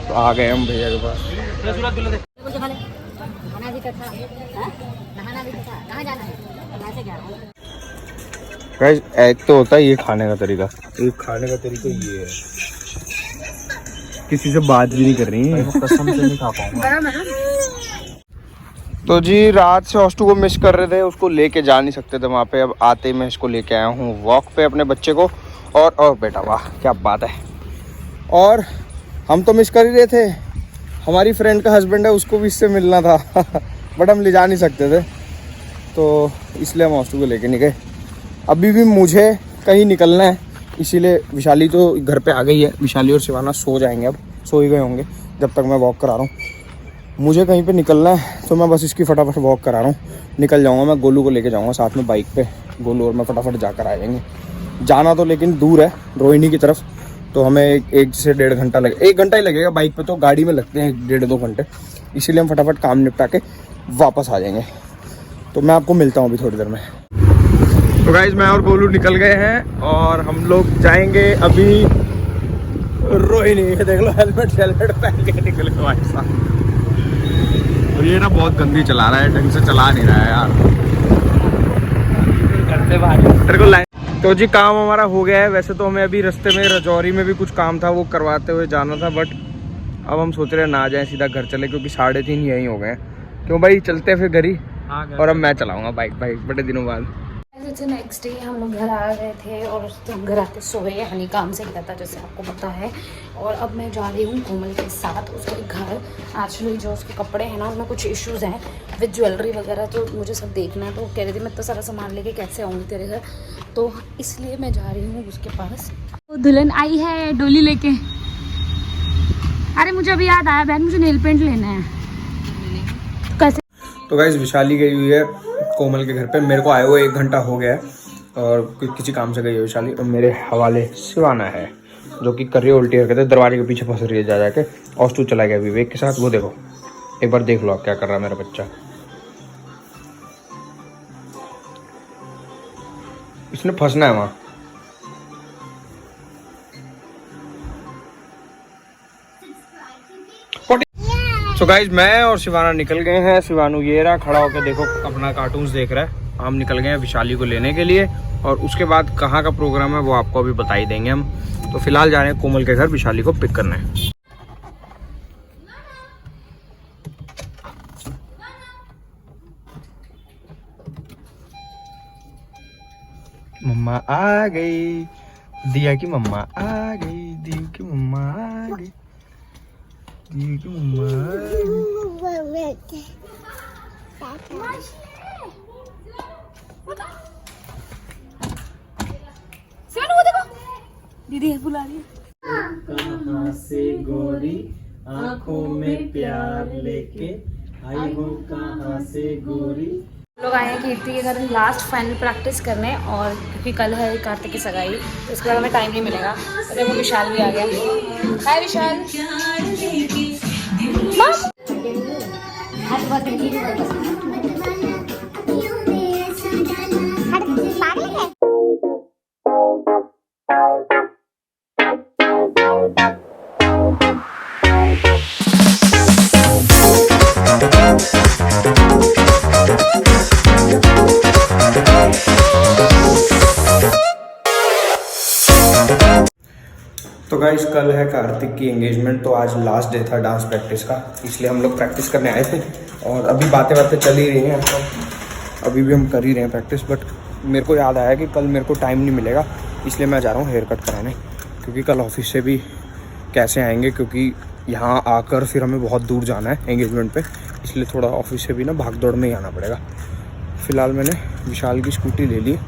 तो आ गए हम भैया के पास। गाइस एक तो होता है ये खाने का तरीका, एक खाने का तरीका ये है, किसी से बात भी नहीं कर रही है, कसम से नहीं खा पाऊंगा। तो जी रात से हॉस्टू को मिस कर रहे थे, उसको लेके जा नहीं सकते थे वहाँ पे। अब आते ही मैं इसको लेके आया हूँ वॉक पे अपने बच्चे को। और बेटा वाह क्या बात है। और हम तो मिस कर ही रहे थे, हमारी फ्रेंड का हस्बैंड है उसको भी इससे मिलना था बट हम ले जा नहीं सकते थे, तो इसलिए हम हॉस्टू को लेके नहीं गए। अभी भी मुझे कहीं निकलना है, इसीलिए विशाली तो घर पे आ गई है। विशाली और शिवाना सो जाएंगे, अब सो ही गए होंगे जब तक मैं वॉक करा रहा हूँ। मुझे कहीं पे निकलना है तो मैं बस इसकी फटाफट वॉक करा रहा हूँ। निकल जाऊँगा मैं, गोलू को लेके जाऊँगा साथ में बाइक पे। गोलू और मैं फटाफट जाकर आ जाएंगे। जाना तो लेकिन दूर है, रोहिणी की तरफ, तो हमें 1 से 1.5 घंटा लगे, 1 घंटा ही लगेगा। बाइक पे तो गाड़ी में लगते हैं 1.5-2 घंटे, इसीलिए हम फटाफट काम निपटा के वापस आ जाएंगे। तो मैं आपको मिलता हूँ अभी थोड़ी देर में। तो गाइज मैं और गोलू निकल गए हैं और हम लोग जाएंगे अभी रोहिणी। देख लो हेलमेट पहन के निकले भाई साहब। और ये ना बहुत गंदी चला रहा है, ढंग से चला नहीं रहा है यार, करते भाई को लाइन। तो जी काम हमारा हो गया है। वैसे तो हमें अभी रास्ते में रजौरी में भी कुछ काम था, वो करवाते हुए जाना था, बट अब हम सोच रहे हैं ना जाएं, सीधा घर चले, क्योंकि 3:30 यहीं हो गए हैं। क्यों भाई चलते हैं फिर घर ही। और अब मैं चलाऊंगा बाइक बड़े दिनों बाद। नेक्स्ट डे हम लोग घर आ गए थे और हम घर आते सोए, यानी काम से गया था जैसे आपको पता है। और अब मैं जा रही हूँ कोमल के साथ उसके घर। एक्चुअली जो उसके कपड़े हैं ना उनमें कुछ इश्यूज़ हैं विद ज्वेलरी वगैरह, तो मुझे सब देखना है। तो कह रही थी मैं तो सारा सामान लेके कैसे आऊँगी तेरे घर, तो इसलिए मैं जा रही हूँ उसके पास। तो दुल्हन आई है डोली लेके। अरे मुझे अभी याद आया बहन, मुझे नेल पेंट लेना है। कैसे? तो गाइस विशाली गई हुई है कोमल के घर पे, मेरे को आए हुए 1 घंटा हो गया है और किसी काम से गई है विशाली। और मेरे हवाले शिवाना है जो कि कर रही है उल्टी हरकतें, दरवाजे के पीछे फंस रही है जा जाके। हॉस्टू चला गया विवेक के साथ, वो देखो एक बार देख लो आप क्या कर रहा है मेरा बच्चा। इसने फंसना है वहाँ। तो गाइज मैं और शिवाना निकल गए हैं। शिवानू ये रहा खड़ा होकर, देखो अपना कार्टून्स देख रहा है। हम निकल गए हैं विशाली को लेने के लिए, और उसके बाद कहाँ का प्रोग्राम है वो आपको अभी बता ही देंगे हम। तो फिलहाल जा रहे हैं कोमल के घर विशाली को पिक करने। मम्मा आ गई, दिया की मम्मा आ गई, दिया की मम्मा आ गई, दिया की मम्मा आ गई। दीदी बुला रही है। कहाँ से गोरी आंखों में प्यार लेके आई हो, कहाँ से गोरी। लोग आए हैं कीर्ति के घर लास्ट फाइनल प्रैक्टिस करने, और क्योंकि कल है कार्तिक की सगाई तो इसके बाद हमें टाइम नहीं मिलेगा। तो देखो विशाल भी आ गया। हाय विशाल। तो गाइस कल है कार्तिक की एंगेजमेंट, तो आज लास्ट डे था डांस प्रैक्टिस का, इसलिए हम लोग प्रैक्टिस करने आए थे। और अभी बातें चल ही रही हैं, तो अभी भी हम कर ही रहे हैं प्रैक्टिस। बट मेरे को याद आया कि कल मेरे को टाइम नहीं मिलेगा, इसलिए मैं जा रहा हूँ हेयर कट कराने, क्योंकि कल ऑफिस से भी कैसे आएंगे, क्योंकि यहाँ आकर फिर हमें बहुत दूर जाना है एंगेजमेंट पे, इसलिए थोड़ा ऑफिस से भी ना भाग दौड़ में ही आना पड़ेगा। फ़िलहाल मैंने विशाल की स्कूटी ले ली,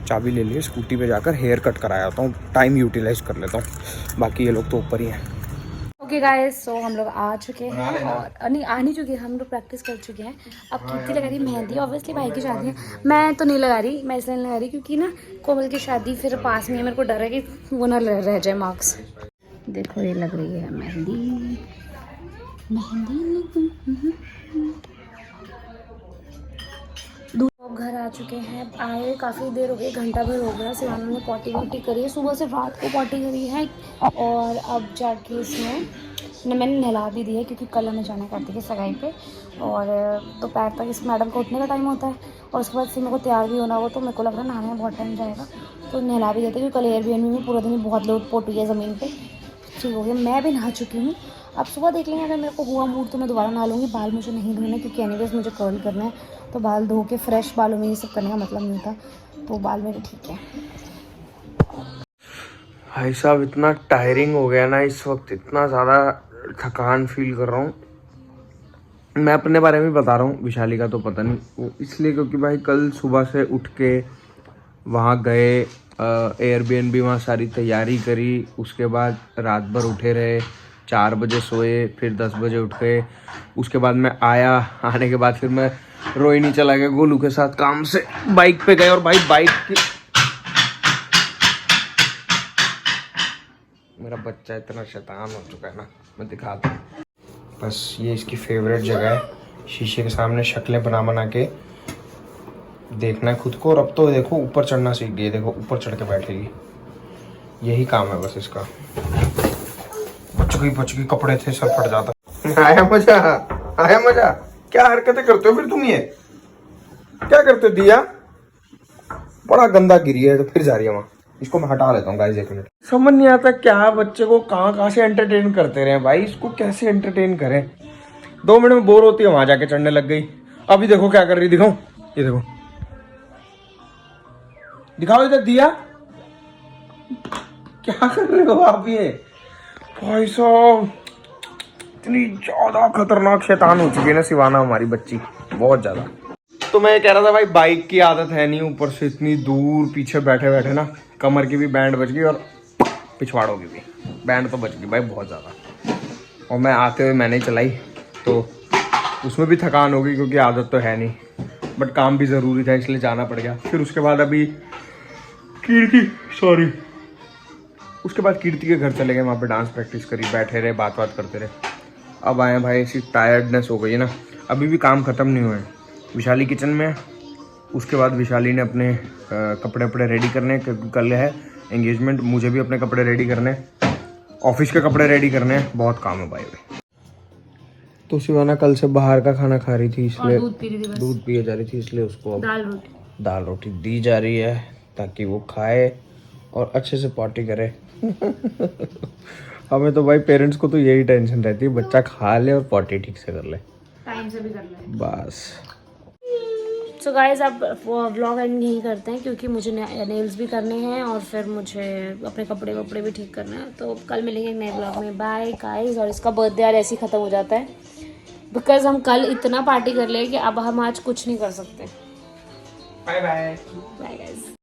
चाबी ले ली, स्कूटी पे जाकर हेयर कट कराया होता हूँ, टाइम यूटिलाइज कर लेता हूँ। बाकी ये लोग तो ऊपर ही हैं। ओके गाइस, सो हम लोग आ चुके हैं, और नहीं आ नहीं चुके हैं, हम लोग प्रैक्टिस कर चुके हैं। अब कीर्ति लगा रही मेहंदी, ऑब्वियसली भाई की शादी है। मैं तो नहीं लगा रही, मैं इसलिए नहीं लगा रही क्योंकि ना कोमल की शादी फिर पास में है, मेरे को डर है कि वो ना रह जाए मार्क्स। देखो ये लग रही है मेहंदी, अब घर आ चुके हैं, आए काफ़ी देर हो गई, घंटा भर हो गया। सिवाना ने पॉटी वॉटी करी है, सुबह से रात को पॉटी करी है। और अब जाके इसमें मैंने नहला भी दिया है क्योंकि कल हमें जाना करती है सगाई पे। और दोपहर तक इस मैडम का उठने का टाइम होता है और उसके बाद फिर मेरे को तैयार भी होना हो, तो मेरे को लग रहा है नहाने में बहुत टाइम जाएगा, तो नहला भी देते क्योंकि कल एयरबीएनबी में पूरा दिन बहुत लोड पोट हुई है ज़मीन पर। ठीक हो गया, मैं भी नहा चुकी हूँ। अब सुबह देख लेंगे, अगर मेरे को हुआ मूड तो मैं दोबारा नहा लूँगी। बाल मुझे नहीं धोने क्योंकि एनीवेज मुझे कर्ल करना है, तो बाल धो के फ्रेश बालों में ये सब करने का मतलब नहीं था, तो बाल मेरे ठीक है। भाई साहब इतना टायरिंग हो गया ना इस वक्त, इतना ज़्यादा थकान फील कर रहा हूँ। मैं अपने बारे में बता रहा हूँ, विशाली का तो पता नहीं, वो इसलिए क्योंकि भाई कल सुबह से उठ के वहाँ गए, एयरबीएनबी वहाँ सारी तैयारी करी, उसके बाद रात भर उठे रहे, 4 बजे सोए, फिर 10 बजे उठ गए। उसके बाद मैं आया, आने के बाद फिर मैं रोहिणी चला गया गोलू के साथ काम से, बाइक पे गए। और भाई बाइक की, मेरा बच्चा इतना शैतान हो चुका है ना, मैं दिखाता हूँ। बस ये इसकी फेवरेट जगह है, शीशे के सामने शक्लें बना के देखना है खुद को। और अब तो देखो ऊपर चढ़ना सीख गई, देखो ऊपर चढ़ के बैठेगी, यही काम है बस इसका। बच गई कपड़े थे, सर फट जाता। आया मजा, आया मजा। क्या हरकतें करते हो फिर तुम, ये क्या करते हो? दिया बड़ा गंदा गिरी है, तो फिर जा रही है वहाँ। इसको मैं हटा लेता हूँ गाइस, 1 मिनट। समझ नहीं आता क्या बच्चे को कहाँ से एंटरटेन करते रहे भाई, इसको कैसे एंटरटेन करें। 2 मिनट में बोर होती है, वहां जाके चढ़ने लग गई। अभी देखो क्या कर रही, दिखाऊं? ये देखो, दिखाओ इधर। दिया क्या कर रहे हो आप? ये भाई साहब इतनी ज्यादा खतरनाक शैतान हो चुकी है ना सिवाना हमारी बच्ची, बहुत ज्यादा। तो मैं कह रहा था भाई, बाइक की आदत है नहीं, ऊपर से इतनी दूर पीछे बैठे बैठे ना कमर की भी बैंड बच गई और पिछवाड़ों की भी बैंड तो बच गई भाई बहुत ज़्यादा। और मैं आते हुए मैंने चलाई, तो उसमें भी थकान हो गई क्योंकि आदत तो है नहीं, बट काम भी ज़रूरी था इसलिए जाना पड़ गया। फिर उसके बाद अभी उसके बाद कीर्ति के घर चले गए, वहाँ पे डांस प्रैक्टिस करी, बैठे रहे, बात करते रहे। अब आए भाई, ऐसी टायर्डनेस हो गई है ना, अभी भी काम ख़त्म नहीं हुए हैं। विशाली किचन में, उसके बाद विशाली ने अपने कपड़े वपड़े रेडी करने, क्योंकि कल है एंगेजमेंट, मुझे भी अपने कपड़े रेडी करने, ऑफिस के कपड़े रेडी करने, बहुत काम है भाई। तो सिवाना कल से बाहर का खाना खा रही थी, इसलिए दूध पिए जा रही थी, इसलिए उसको अब दाल रोटी दी जा रही है ताकि वो खाए और अच्छे से पॉटी करे। हमें तो भाई पेरेंट्स को तो यही टेंशन रहती है, बच्चा खा ले और पॉटी ठीक से कर ले, टाइम से भी कर ले बस। सो गाइज अब व्लॉग एंड यही करते हैं क्योंकि मुझे नेल्स भी करने हैं और फिर मुझे अपने कपड़े वपड़े भी ठीक करना है। तो कल मिलेंगे नए व्लॉग में, बाय गाइज। और इसका बर्थडे यार ऐसे ही ख़त्म हो जाता है बिकॉज हम कल इतना पार्टी कर ले कि अब हम आज कुछ नहीं कर सकते। Bye bye bye guys.